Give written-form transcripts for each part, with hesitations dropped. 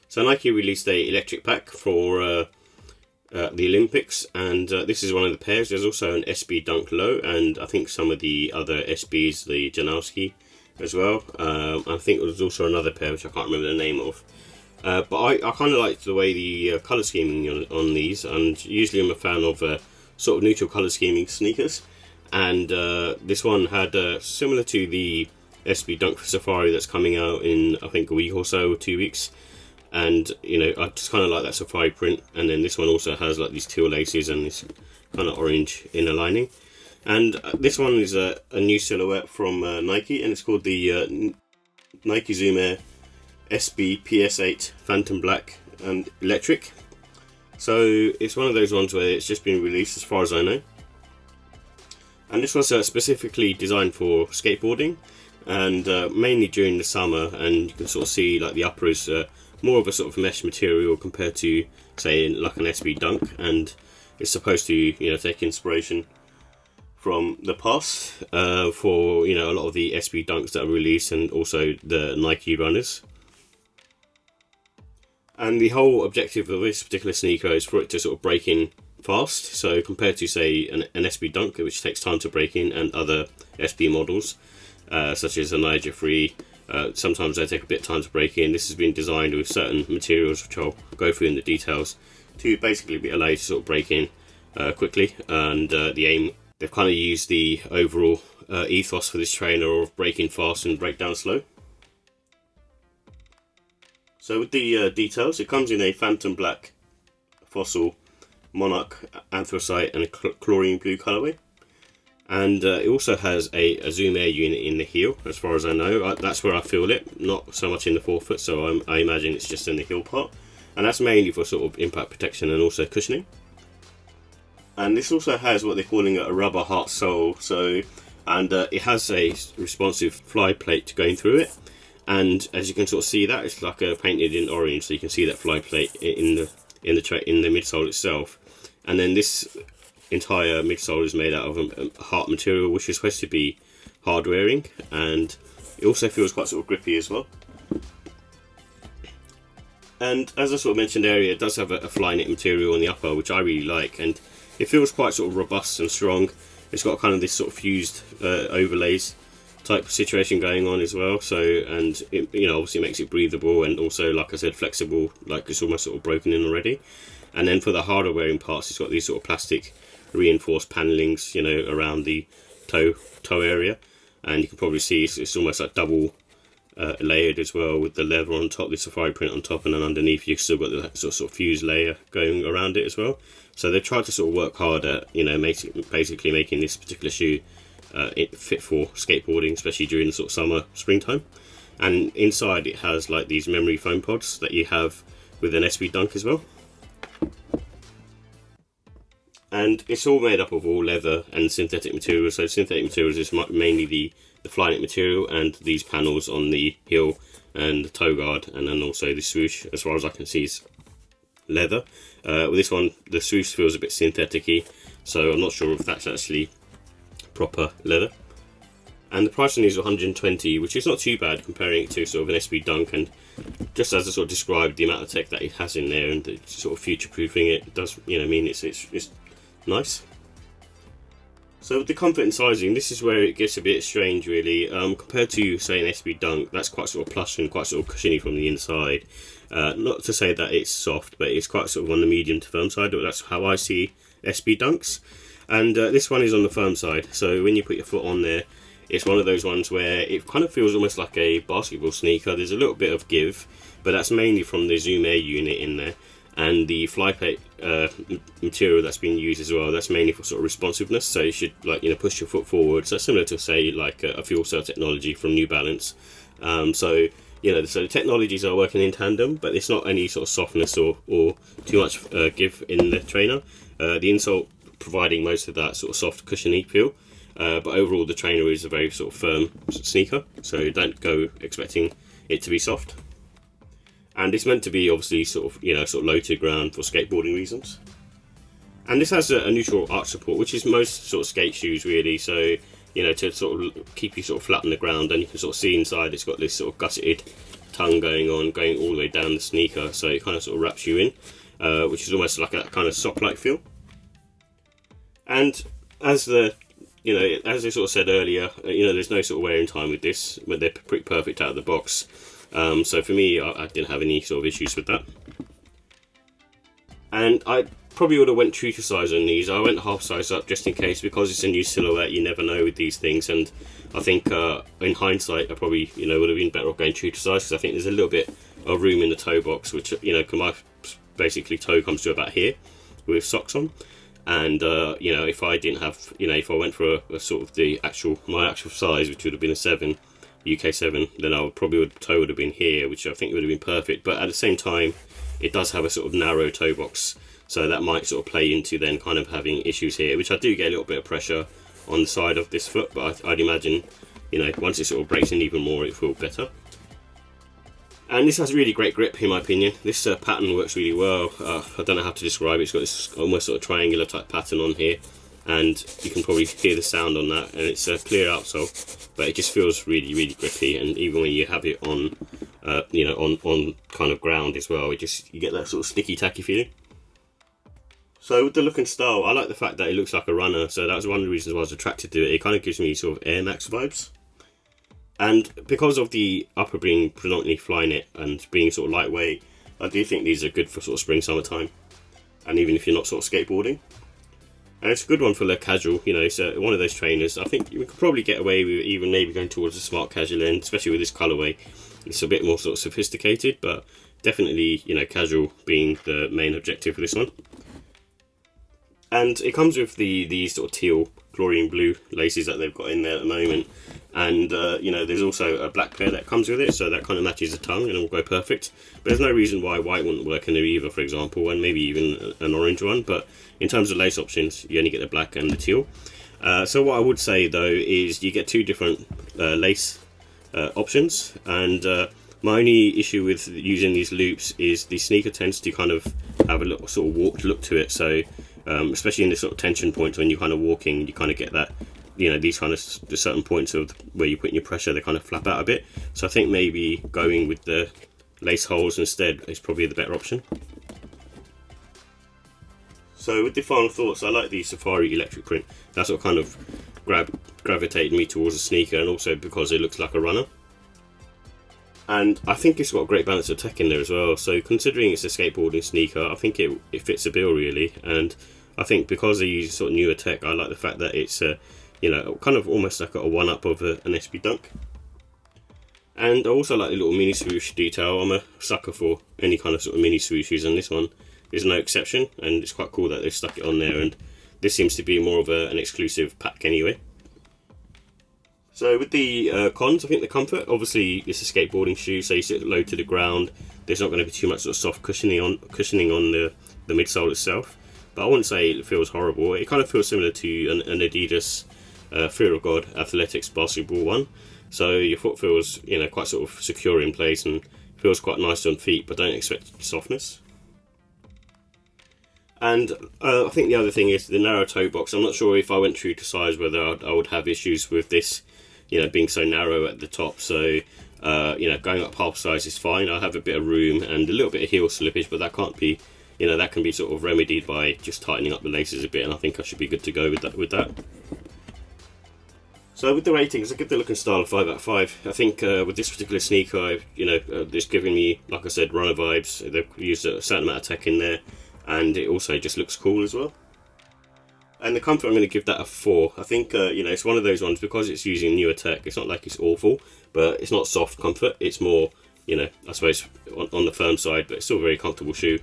So Nike released a electric pack for the Olympics, and this is one of the pairs. There's also an SB Dunk Low, and I think some of the other SBs, the Janowski as well. I think there's also another pair which I can't remember the name of. But I kind of like the way the colour scheming on these, and usually I'm a fan of sort of neutral colour scheming sneakers. And this one had similar to the SB Dunk Safari that's coming out in I think a week or so, or 2 weeks. And you know, I just kind of like that safari print. And then this one also has like these teal laces and this kind of orange inner lining. And this one is a new silhouette from Nike, and it's called the Nike Zoom Air SB PS8 Phantom Black and Electric. So it's one of those ones where it's just been released as far as I know. And this was specifically designed for skateboarding, and mainly during the summer. And you can sort of see like the upper is more of a sort of mesh material compared to, say, like an SB Dunk, and it's supposed to, you know, take inspiration from the past for, you know, a lot of the SB Dunks that are released, and also the Nike runners. And the whole objective of this particular sneaker is for it to sort of break in fast. So compared to, say, an SB Dunk, which takes time to break in, and other SB models such as a Niger Free, sometimes they take a bit of time to break in. This has been designed with certain materials, which I'll go through in the details, to basically be allowed to sort of break in quickly. And the aim, they've kind of used the overall ethos for this trainer of breaking fast and break down slow. So with the details, it comes in a Phantom Black, Fossil, Monarch, Anthracite and a Chlorine blue colourway. And it also has a Zoom Air unit in the heel, as far as I know. That's where I feel it, not so much in the forefoot, so I imagine it's just in the heel part. And that's mainly for sort of impact protection and also cushioning. And this also has what they're calling a rubber heart sole, and it has a responsive fly plate going through it. And as you can sort of see, that it's like painted in orange, so you can see that fly plate in the midsole itself. And then this entire midsole is made out of a heart material, which is supposed to be hard wearing, and it also feels quite sort of grippy as well. And as I sort of mentioned earlier, it does have a fly knit material on the upper, which I really like, and it feels quite sort of robust and strong. It's got kind of this sort of fused overlays type of situation going on as well. So, and it, you know, obviously makes it breathable, and also, like I said, flexible, like it's almost sort of broken in already. And then for the harder wearing parts, it's got these sort of plastic reinforced panellings, you know, around the toe area, and you can probably see it's almost like double layered as well, with the leather on top, the safari print on top, and then underneath you've still got the sort of fused layer going around it as well. So they've tried to sort of work hard at, you know, basically making this particular shoe fit for skateboarding, especially during the sort of summer, springtime. And inside it has like these memory foam pods that you have with an SB Dunk as well. And it's all made up of all leather and synthetic materials. So synthetic materials is mainly the fly knit material, and these panels on the heel and the toe guard, and then also the swoosh, as far as I can see, is leather. With this one, the swoosh feels a bit synthetic-y, so I'm not sure if that's actually proper leather. And the price on these is 120, which is not too bad comparing it to sort of an SB Dunk. And just as I sort of described, the amount of tech that it has in there and the sort of future-proofing it does, you know, mean it's nice. So with the comfort and sizing, this is where it gets a bit strange, really. Compared to, say, an SB Dunk, that's quite sort of plush and quite sort of cushiony from the inside. Not to say that it's soft, but it's quite sort of on the medium to firm side. That's how I see SB Dunks. And this one is on the firm side, so when you put your foot on there, it's one of those ones where it kind of feels almost like a basketball sneaker. There's a little bit of give, but that's mainly from the Zoom Air unit in there. And the fly plate material that's been used as well, that's mainly for sort of responsiveness, so you should, like, you know, push your foot forward. So similar to, say, like a fuel cell technology from New Balance. So, you know, so the technologies are working in tandem, but it's not any sort of softness or too much give in the trainer. The insole providing most of that sort of soft cushiony feel, but overall the trainer is a very sort of firm sneaker, so don't go expecting it to be soft. And it's meant to be obviously sort of, you know, sort of low to ground for skateboarding reasons. And this has a neutral arch support, which is most sort of skate shoes really, so, you know, to sort of keep you sort of flat on the ground. And you can sort of see inside it's got this sort of gusseted tongue going all the way down the sneaker, so it kind of sort of wraps you in, which is almost like a kind of sock-like feel. And as I sort of said earlier, there's no sort of wearing time with this, but they're pretty perfect out of the box. So for me, I didn't have any sort of issues with that. And I probably would have went true to size on these. I went half size up just in case, because it's a new silhouette, you never know with these things. And I think in hindsight, I probably would have been better off going true to size, because I think there's a little bit of room in the toe box, which my basically toe comes to about here with socks on. And if I didn't have, if I went for a sort of my actual size, which would have been a 7, UK 7, then I would probably toe would have been here, which I think would have been perfect. But at the same time, it does have a sort of narrow toe box, so that might sort of play into then kind of having issues here, which I do get a little bit of pressure on the side of this foot, but I'd imagine, once it sort of breaks in even more, it will feel better. And this has really great grip, in my opinion. This pattern works really well. I don't know how to describe it. It's got this almost sort of triangular type pattern on here, and you can probably hear the sound on that. And it's a clear outsole, but it just feels really, really grippy. And even when you have it on, on kind of ground as well, you get that sort of sticky, tacky feeling. So with the look and style, I like the fact that it looks like a runner. So that was one of the reasons why I was attracted to it. It kind of gives me sort of Air Max vibes. And because of the upper being predominantly Flyknit and being sort of lightweight, I do think these are good for sort of spring, summertime. And even if you're not sort of skateboarding. And it's a good one for the casual, it's one of those trainers. I think you could probably get away with even maybe going towards the smart casual end, especially with this colourway. It's a bit more sort of sophisticated, but definitely, casual being the main objective for this one. And it comes with the sort of teal chlorine blue laces that they've got in there at the moment. And, there's also a black pair that comes with it, so that kind of matches the tongue and it'll go perfect. But there's no reason why white wouldn't work in there either, for example, and maybe even an orange one. But in terms of lace options, you only get the black and the teal. So what I would say, though, is you get two different lace options. And my only issue with using these loops is the sneaker tends to kind of have a little sort of warped look to it. So especially in the sort of tension points when you're kind of walking, you kind of get that, these kind of certain points of where you're putting your pressure, they kind of flap out a bit. So I think maybe going with the lace holes instead is probably the better option. So with the final thoughts, I like the Safari electric print. That's what kind of gravitated me towards the sneaker, and also because it looks like a runner. And I think it's got a great balance of tech in there as well. So considering it's a skateboarding sneaker, I think it fits the bill really. And I think because they use sort of newer tech, I like the fact that it's kind of almost like a one-up of an SB Dunk. And I also like the little mini swoosh detail. I'm a sucker for any kind of sort of mini swooshes, and this one is no exception. And it's quite cool that they've stuck it on there, and this seems to be more of an exclusive pack anyway. So with the cons, I think the comfort, obviously it's a skateboarding shoe, so you sit low to the ground. There's not going to be too much sort of soft cushioning on the midsole itself. But I wouldn't say it feels horrible. It kind of feels similar to an Adidas Fear of God Athletics basketball one. So your foot feels quite sort of secure in place and feels quite nice on feet, but don't expect softness. And I think the other thing is the narrow toe box. I'm not sure if I went true to size whether I would have issues with this, being so narrow at the top. So going up half size is fine. I have a bit of room and a little bit of heel slippage, but that can't be, that can be sort of remedied by just tightening up the laces a bit, and I think I should be good to go with that. So with the ratings, I give the look and style a 5 out of 5. I think with this particular sneaker, it's giving me, like I said, runner vibes. They've used a certain amount of tech in there, and it also just looks cool as well. And the comfort, I'm going to give that a 4. I think, it's one of those ones, because it's using newer tech, it's not like it's awful, but it's not soft comfort. It's more, I suppose, on the firm side, but it's still a very comfortable shoe.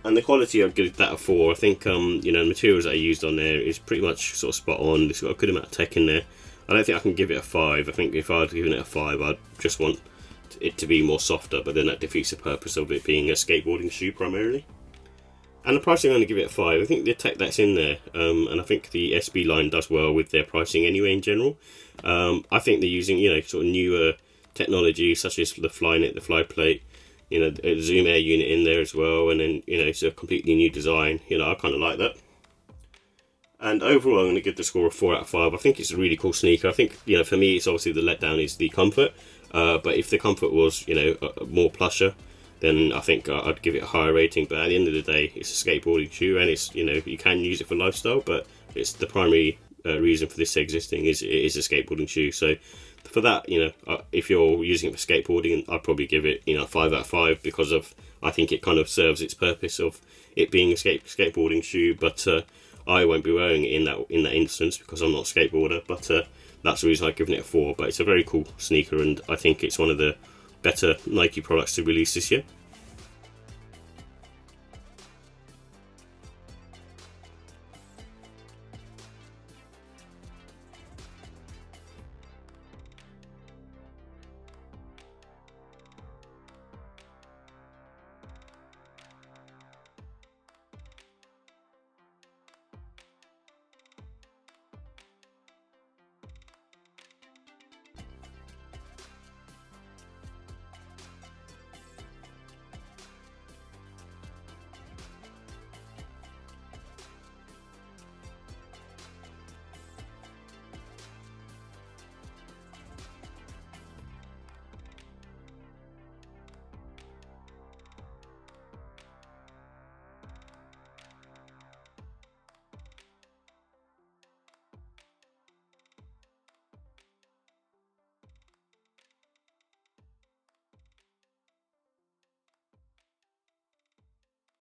And the quality, I'd give that a 4. I think, the materials that I used on there is pretty much sort of spot on. It's got a good amount of tech in there. I don't think I can give it a 5. I think if I'd given it a 5, I'd just want it to be more softer, but then that defeats the purpose of it being a skateboarding shoe primarily. And the pricing, I'm going to give it a 5. I think the tech that's in there, and I think the SB line does well with their pricing anyway in general. I think they're using, sort of newer technology such as the Flyknit, the fly plate, a Zoom Air unit in there as well, and then, it's a completely new design. I kind of like that. And overall, I'm going to give the score a 4 out of 5. I think it's a really cool sneaker. I think, for me, it's obviously the letdown is the comfort. But if the comfort was, more plusher, then I think I'd give it a higher rating. But at the end of the day, it's a skateboarding shoe, and it's, you can use it for lifestyle, but it's the primary reason for this existing is it is a skateboarding shoe. So for that, if you're using it for skateboarding, I'd probably give it 5 out of 5, because of, I think it kind of serves its purpose of it being a skateboarding shoe. But I won't be wearing it in that instance because I'm not a skateboarder. But that's the reason I've given it a 4. But it's a very cool sneaker, and I think it's one of the better Nike products to release this year.